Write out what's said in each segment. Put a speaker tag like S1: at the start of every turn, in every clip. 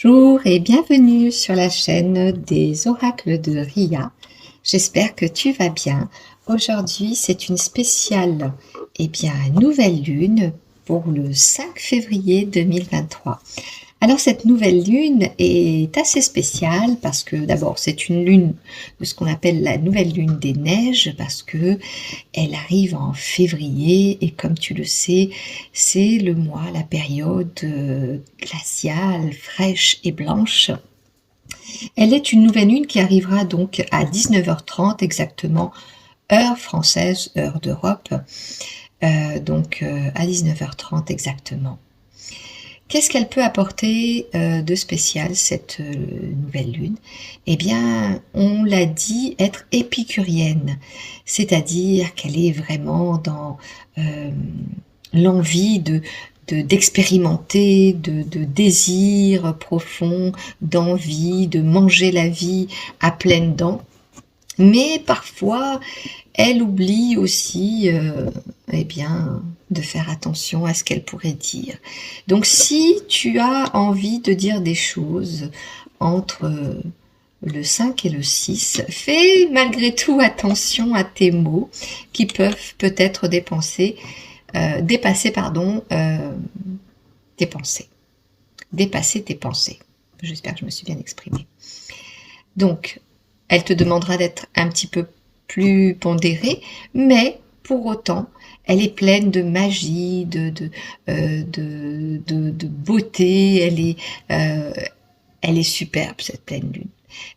S1: Bonjour et bienvenue sur la chaîne des oracles de Ria. J'espère que tu vas bien. Aujourd'hui, c'est une spéciale nouvelle lune pour le 5 février 2023. Alors cette nouvelle lune est assez spéciale parce que d'abord c'est une lune de ce qu'on appelle la nouvelle lune des neiges parce que elle arrive en février et comme tu le sais, c'est le mois, la période glaciale, fraîche et blanche. Elle est une nouvelle lune qui arrivera donc à 19h30 exactement, heure française, heure d'Europe, à 19h30 exactement. Qu'est-ce qu'elle peut apporter de spécial, cette nouvelle lune? Eh bien, on l'a dit, être épicurienne, c'est-à-dire qu'elle est vraiment dans l'envie d'expérimenter, de désir profond, d'envie, de manger la vie à pleines dents. Mais parfois, elle oublie aussi de faire attention à ce qu'elle pourrait dire. Donc si tu as envie de dire des choses entre le 5 et le 6, fais malgré tout attention à tes mots qui peuvent peut-être dépasser tes pensées. Dépasser tes pensées. J'espère que je me suis bien exprimée. Donc, elle te demandera d'être un petit peu plus pondérée, mais pour autant, elle est pleine de magie, de beauté, elle est superbe cette pleine lune.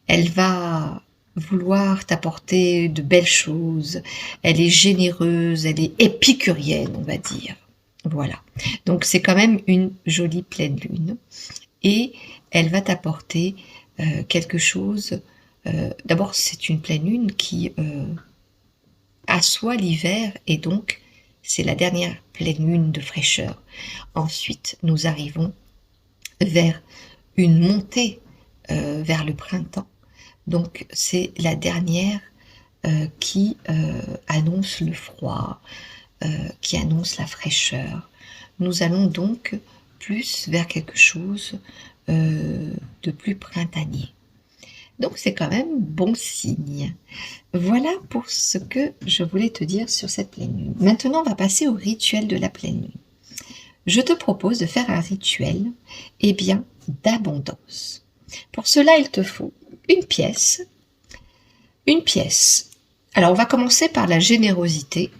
S1: Elle va vouloir t'apporter de belles choses, elle est généreuse, elle est épicurienne, on va dire. Voilà. Donc c'est quand même une jolie pleine lune et elle va t'apporter quelque chose. D'abord, c'est une pleine lune qui assoit l'hiver et donc c'est la dernière pleine lune de fraîcheur. Ensuite, nous arrivons vers une montée vers le printemps. Donc, c'est la dernière qui annonce le froid, qui annonce la fraîcheur. Nous allons donc plus vers quelque chose de plus printanier. Donc c'est quand même bon signe. Voilà pour ce que je voulais te dire sur cette pleine lune. Maintenant, on va passer au rituel de la pleine lune. Je te propose de faire un rituel, d'abondance. Pour cela, il te faut une pièce. Une pièce. Alors, on va commencer par la générosité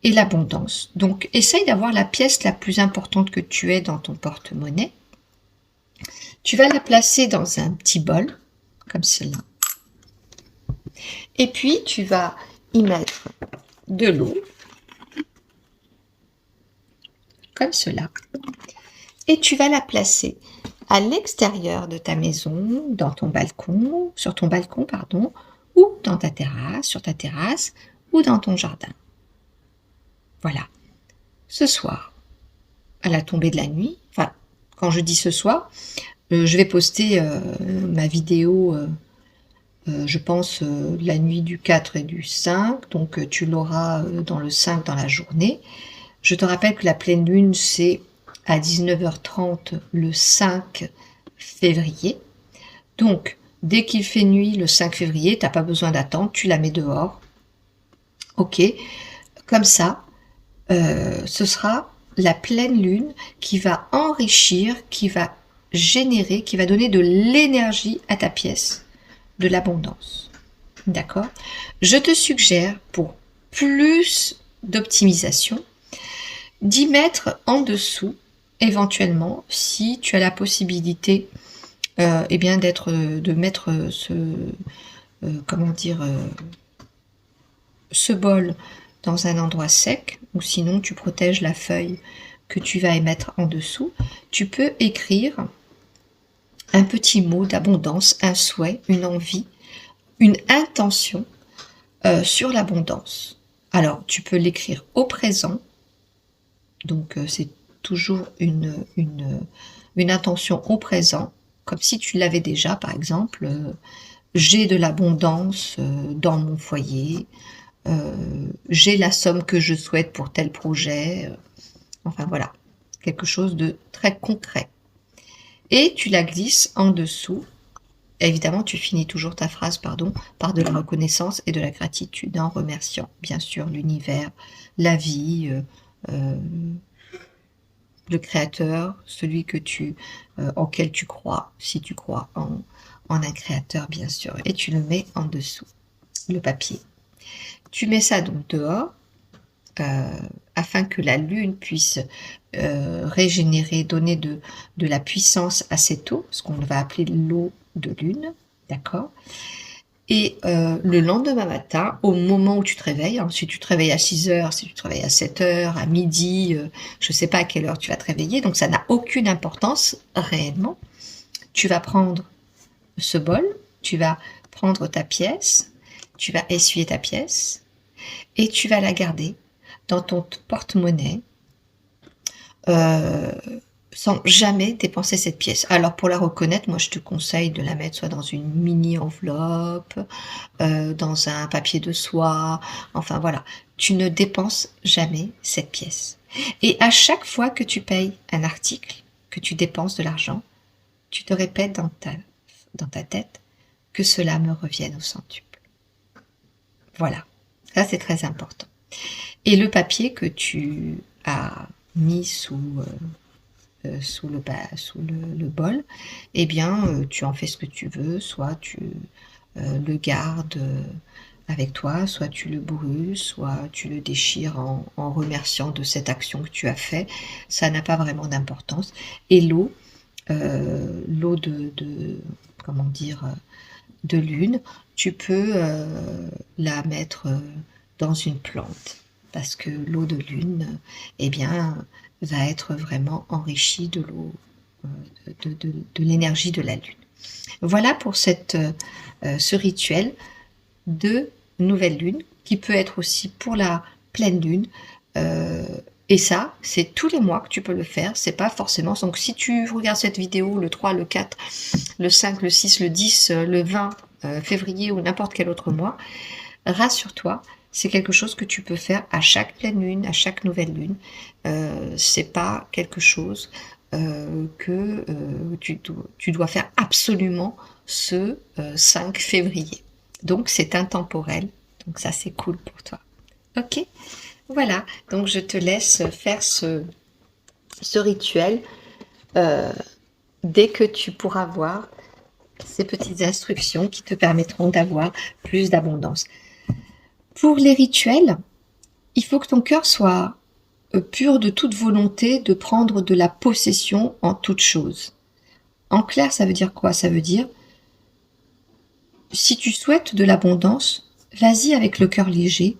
S1: et l'abondance. Donc, essaye d'avoir la pièce la plus importante que tu aies dans ton porte-monnaie. Tu vas la placer dans un petit bol, comme cela. Et puis, tu vas y mettre de l'eau, comme cela. Et tu vas la placer à l'extérieur de ta maison, dans ton balcon, sur ton balcon, pardon, ou dans ta terrasse, sur ta terrasse, ou dans ton jardin. Voilà. Ce soir, à la tombée de la nuit, enfin, quand je dis ce soir, je vais poster ma vidéo je pense la nuit du 4 et du 5, donc tu l'auras dans le 5 dans la journée. Je te rappelle que la pleine lune c'est à 19h30 le 5 février. Donc dès qu'il fait nuit le 5 février, tu n'as pas besoin d'attendre, tu la mets dehors. Ok, comme ça, ce sera la pleine lune qui va enrichir, qui va générer, qui va donner de l'énergie à ta pièce, de l'abondance. D'accord? Je te suggère, pour plus d'optimisation, d'y mettre en dessous, éventuellement, si tu as la possibilité de mettre ce bol dans un endroit sec, ou sinon tu protèges la feuille que tu vas émettre en dessous. Tu peux écrire un petit mot d'abondance, un souhait, une envie, une intention sur l'abondance. Alors, tu peux l'écrire au présent, donc c'est toujours une intention au présent, comme si tu l'avais déjà, par exemple, j'ai de l'abondance dans mon foyer, j'ai la somme que je souhaite pour tel projet, enfin voilà, quelque chose de très concret. et tu la glisses en dessous. Évidemment, tu finis toujours ta phrase, pardon, par de la reconnaissance et de la gratitude, en remerciant, bien sûr, l'univers, la vie, le créateur, celui auquel tu crois, si tu crois en un créateur, bien sûr. Et tu le mets en dessous, le papier. Tu mets ça donc dehors, afin que la lune puisse régénérer, donner de la puissance à cette eau, ce qu'on va appeler l'eau de lune, d'accord? Et le lendemain matin, au moment où tu te réveilles, si tu te réveilles à 6 heures, si tu te réveilles à 7 heures, à midi, je ne sais pas à quelle heure tu vas te réveiller, donc ça n'a aucune importance réellement. Tu vas prendre ce bol, tu vas prendre ta pièce, tu vas essuyer ta pièce, et tu vas la garder dans ton porte-monnaie, sans jamais dépenser cette pièce. Alors pour la reconnaître, moi je te conseille de la mettre soit dans une mini enveloppe, dans un papier de soie, enfin voilà. Tu ne dépenses jamais cette pièce. Et à chaque fois que tu payes un article, que tu dépenses de l'argent, tu te répètes dans ta tête que cela me revienne au centuple. Voilà, ça c'est très important. Et le papier que tu as mis sous le bol, eh bien, tu en fais ce que tu veux, soit tu le gardes avec toi, soit tu le brûles, soit tu le déchires en remerciant de cette action que tu as fait. Ça n'a pas vraiment d'importance. Et l'eau comment dire, de lune, tu peux la mettre dans une plante, parce que l'eau de lune, eh bien, va être vraiment enrichie de l'eau, de l'énergie de la lune. Voilà pour ce rituel de nouvelle lune, qui peut être aussi pour la pleine lune. Et ça, c'est tous les mois que tu peux le faire, c'est pas forcément... Donc si tu regardes cette vidéo le 3, le 4, le 5, le 6, le 10, le 20 février ou n'importe quel autre mois, rassure-toi, c'est quelque chose que tu peux faire à chaque pleine lune, à chaque nouvelle lune. C'est pas quelque chose que tu dois faire absolument ce 5 février. Donc c'est intemporel, donc ça c'est cool pour toi. Ok, voilà, donc je te laisse faire ce rituel dès que tu pourras voir ces petites instructions qui te permettront d'avoir plus d'abondance. Pour les rituels, il faut que ton cœur soit pur de toute volonté de prendre de la possession en toute chose. En clair, ça veut dire quoi? Ça veut dire, si tu souhaites de l'abondance, vas-y avec le cœur léger,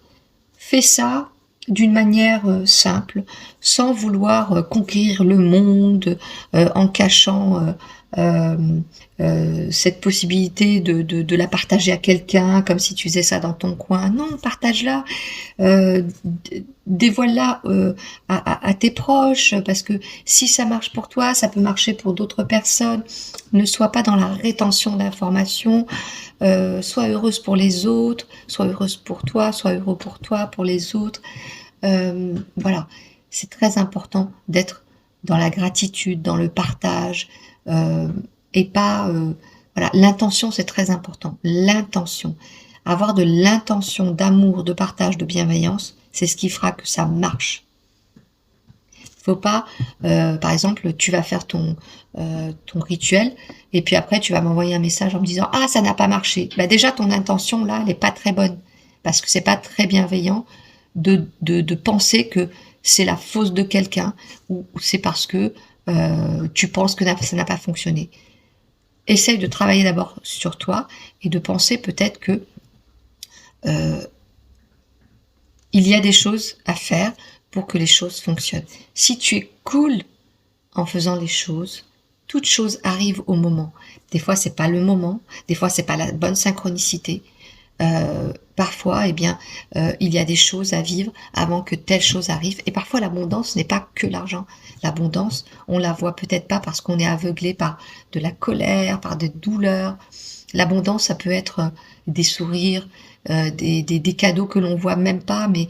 S1: fais ça d'une manière simple, sans vouloir conquérir le monde, en cachant cette possibilité de la partager à quelqu'un, comme si tu faisais ça dans ton coin. Non, partage-la, dévoile-la à tes proches, parce que si ça marche pour toi, ça peut marcher pour d'autres personnes. Ne sois pas dans la rétention d'informations, sois heureuse pour les autres, sois heureuse pour toi, sois heureux pour toi, pour les autres. Voilà, c'est très important d'être dans la gratitude, dans le partage, et pas... voilà, l'intention, c'est très important. L'intention. Avoir de l'intention d'amour, de partage, de bienveillance, c'est ce qui fera que ça marche. Faut pas, par exemple, tu vas faire ton rituel, et puis après, tu vas m'envoyer un message en me disant « Ah, ça n'a pas marché ». Bah déjà, ton intention, là, elle n'est pas très bonne, parce que c'est pas très bienveillant de penser que c'est la faute de quelqu'un, ou c'est parce que tu penses que ça n'a pas fonctionné. Essaye de travailler d'abord sur toi et de penser peut-être que il y a des choses à faire pour que les choses fonctionnent. Si tu es cool en faisant les choses, toute chose arrive au moment. Des fois, c'est pas le moment, des fois, c'est pas la bonne synchronicité. Parfois, eh bien, il y a des choses à vivre avant que telle chose arrive. Et parfois, l'abondance n'est pas que l'argent. L'abondance, on la voit peut-être pas parce qu'on est aveuglé par de la colère, par des douleurs. L'abondance, ça peut être des sourires, des cadeaux que l'on voit même pas, mais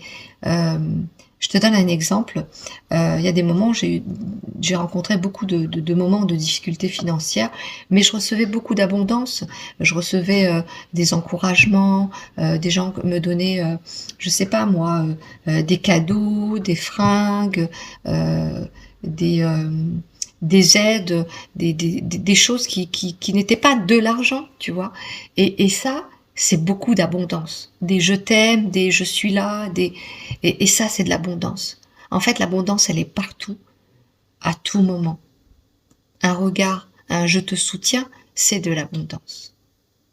S1: Je te donne un exemple. Il y a des moments, j'ai rencontré beaucoup de moments de difficultés financières, mais je recevais beaucoup d'abondance. Je recevais des encouragements, des gens me donnaient, je sais pas moi, des cadeaux, des fringues, euh, des, euh, des aides, des choses qui n'étaient pas de l'argent, tu vois. Et ça, c'est beaucoup d'abondance. Des je t'aime, des je suis là, et ça, c'est de l'abondance. En fait, l'abondance, elle est partout, à tout moment. Un regard, un je te soutiens, c'est de l'abondance.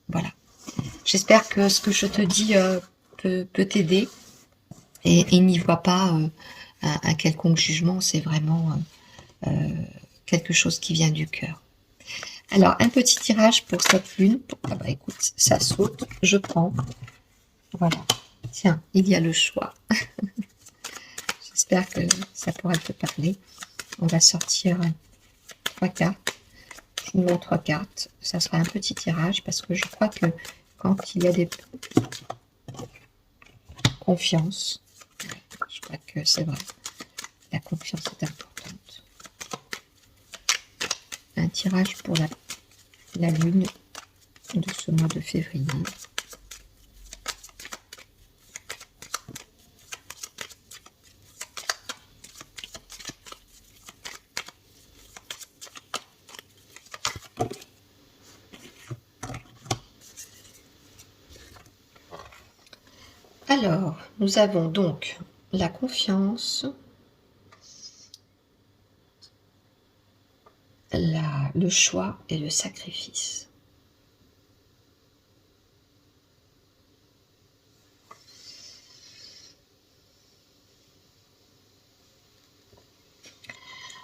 S1: Voilà. J'espère que ce que je te dis peut t'aider et n'y vois pas un quelconque jugement. C'est vraiment quelque chose qui vient du cœur. Alors, un petit tirage pour cette lune. Ah bah écoute, ça saute, je prends. Voilà. Tiens, il y a le choix. J'espère que ça pourra te parler. On va sortir 3 cartes. Sinon 3 cartes. Ça sera un petit tirage parce que je crois que quand il y a des confiance, je crois que c'est vrai. La confiance est importante. Un tirage pour la lune de ce mois de février. Alors, nous avons donc la confiance, le choix et le sacrifice.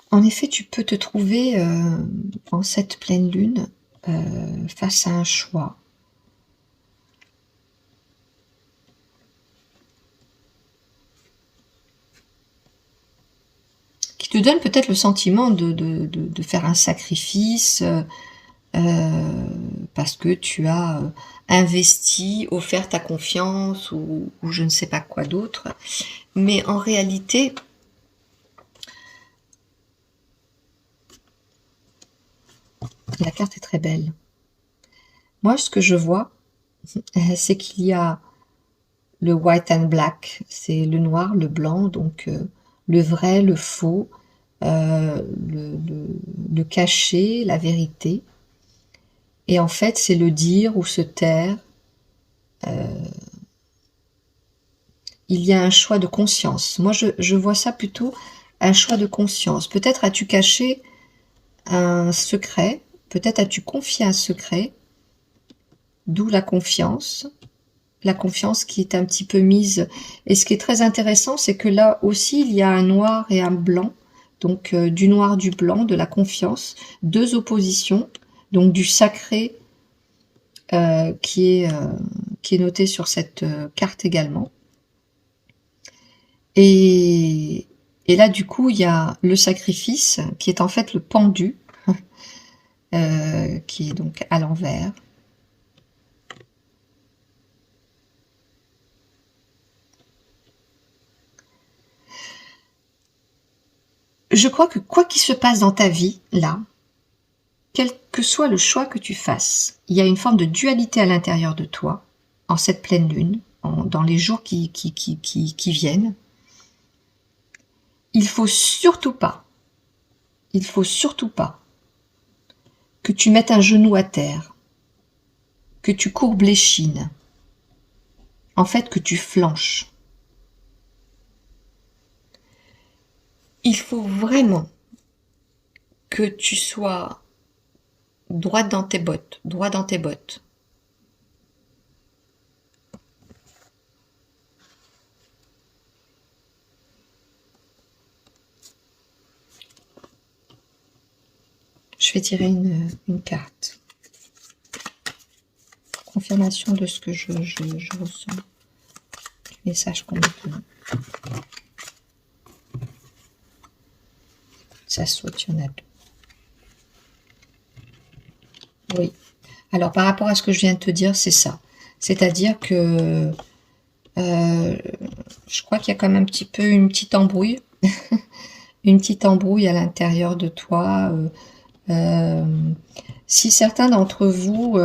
S1: En effet, tu peux te trouver en cette pleine lune face à un choix. Qui te donne peut-être le sentiment de faire un sacrifice parce que tu as investi, offert ta confiance ou je ne sais pas quoi d'autre. Mais en réalité, la carte est très belle. Moi, ce que je vois, c'est qu'il y a le white and black, c'est le noir, le blanc, donc le vrai, le faux, le caché, la vérité. Et en fait, c'est le dire ou se taire. Il y a un choix de conscience. Moi, je vois ça plutôt un choix de conscience. Peut-être as-tu caché un secret, peut-être as-tu confié un secret, d'où la confiance qui est un petit peu mise. Et ce qui est très intéressant, c'est que là aussi, il y a un noir et un blanc, donc du noir, du blanc, de la confiance, deux oppositions, donc du sacré qui est noté sur cette carte également. Et là, du coup, il y a le sacrifice, qui est en fait le pendu, qui est donc à l'envers. Je crois que quoi qu'il se passe dans ta vie, là, quel que soit le choix que tu fasses, il y a une forme de dualité à l'intérieur de toi, en cette pleine lune, dans les jours qui viennent. Il faut surtout pas que tu mettes un genou à terre, que tu courbes l'échine, en fait que tu flanches. Il faut vraiment que tu sois droite dans tes bottes, droit dans tes bottes. Je vais tirer une carte. Confirmation de ce que je ressens. Le message qu'on me donne. Ça saute, il y en a deux. Oui. Alors, par rapport à ce que je viens de te dire, c'est ça. C'est-à-dire que Je crois qu'il y a quand même un petit peu une petite embrouille. Une petite embrouille à l'intérieur de toi. Si certains d'entre vous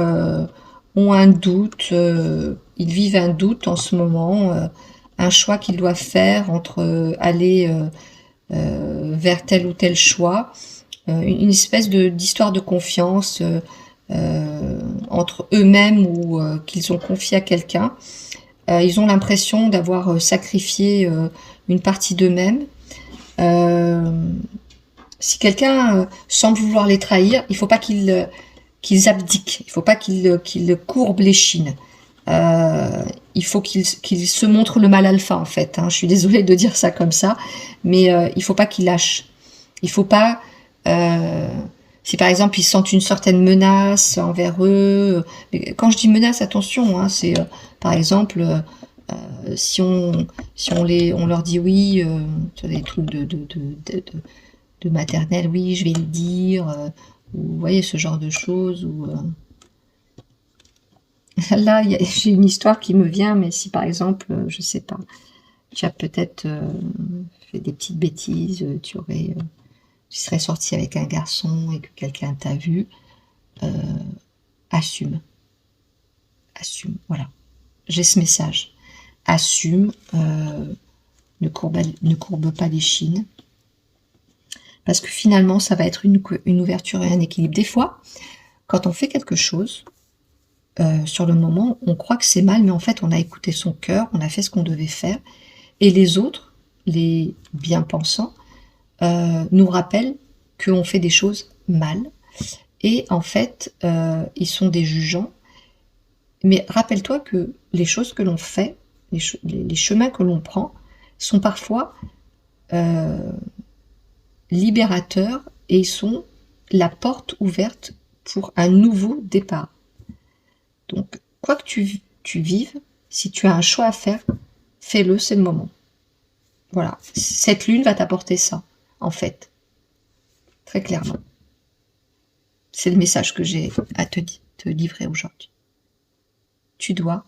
S1: ont un doute, ils vivent un doute en ce moment, un choix qu'ils doivent faire entre aller vers tel ou tel choix, une espèce d'histoire de confiance entre eux-mêmes ou qu'ils ont confié à quelqu'un. Ils ont l'impression d'avoir sacrifié une partie d'eux-mêmes. Si quelqu'un semble vouloir les trahir, il ne faut pas qu'ils abdiquent, il ne faut pas qu'ils courbent l'échine. Il faut qu'ils se montrent le mal alpha en fait. Hein. Je suis désolée de dire ça comme ça, mais il ne faut pas qu'ils lâchent. Il ne faut pas... si par exemple ils sentent une certaine menace envers eux, mais quand je dis menace, attention, hein, c'est par exemple si on leur dit oui, sur des trucs de maternelle, oui, je vais le dire, ou vous voyez ce genre de choses. Ou là, j'ai une histoire qui me vient, mais si par exemple, je sais pas, tu as peut-être fait des petites bêtises, tu serais sorti avec un garçon et que quelqu'un t'a vu, assume, voilà. J'ai ce message. Assume, ne courbe pas l'échine. Parce que finalement, ça va être une ouverture et un équilibre. Des fois, quand on fait quelque chose, sur le moment, on croit que c'est mal, mais en fait, on a écouté son cœur, on a fait ce qu'on devait faire. Et les autres, les bien-pensants, nous rappellent qu'on fait des choses mal. Et en fait, ils sont des jugeants. Mais rappelle-toi que les choses que l'on fait, les chemins que l'on prend, sont parfois libérateurs et ils sont la porte ouverte pour un nouveau départ. Donc, quoi que tu vives, si tu as un choix à faire, fais-le, c'est le moment. Voilà, cette lune va t'apporter ça, en fait, très clairement. C'est le message que j'ai à te livrer aujourd'hui. Tu dois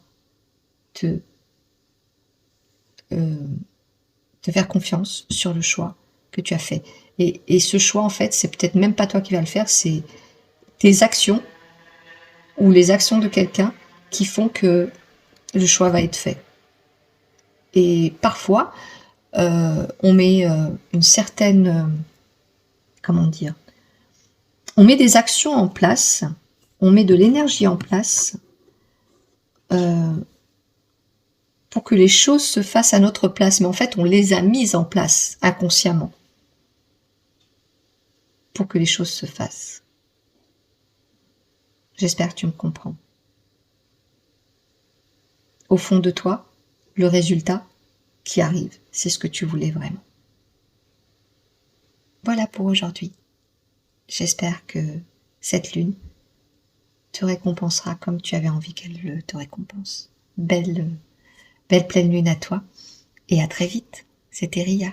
S1: te faire confiance sur le choix que tu as fait. Et ce choix, en fait, c'est peut-être même pas toi qui vas le faire, c'est tes actions ou les actions de quelqu'un qui font que le choix va être fait. Et parfois, on met une certaine... comment dire? On met des actions en place, on met de l'énergie en place pour que les choses se fassent à notre place. Mais en fait, on les a mises en place inconsciemment pour que les choses se fassent. J'espère que tu me comprends. Au fond de toi, le résultat qui arrive, c'est ce que tu voulais vraiment. Voilà pour aujourd'hui. J'espère que cette lune te récompensera comme tu avais envie qu'elle te récompense. Belle pleine lune à toi et à très vite. C'était Ria.